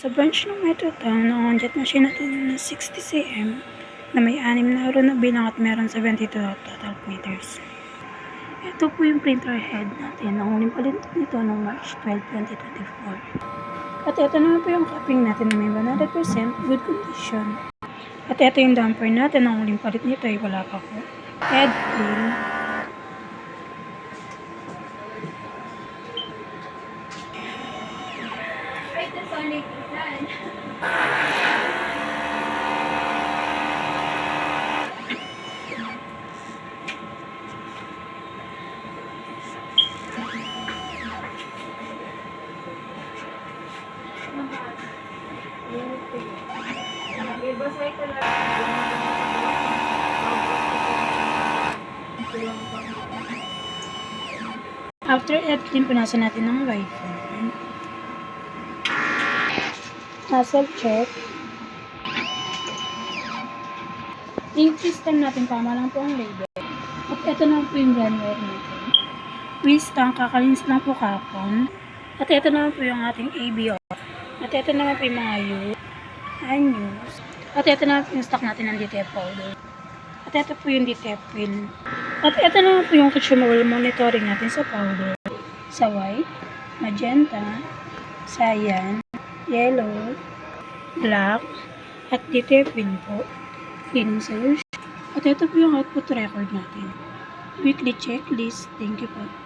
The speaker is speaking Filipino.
Sa branch ng Metrotown, na-onjet machine natin na 60 cm na may 6 na araw na bilang at meron 72 total meters. Ito po yung printer head natin. Ang huling palit nito noong March 12, 2024. At ito naman po yung cupping natin na may 100% good condition. At ito yung damper natin. Ang huling palit nito ay wala pa po. Head pin. After editing, punasan natin ng wiper. Nozzle check. Ink system natin, tama lang po ang label. At ito naman po yung brand wire natin. Wheels tank, kakalins lang po kapon. At ito naman po yung ating ABO. At ito naman po yung mga U, news. At ito naman po yung stock natin ng DTF powder. At ito po yung DTF pin. At ito naman po yung consumable monitoring natin sa powder. Sa white, magenta, cyan, yellow, black, at DTF pin po. Cleaning solution. At ito po yung output record natin. Weekly checklist. Thank you po.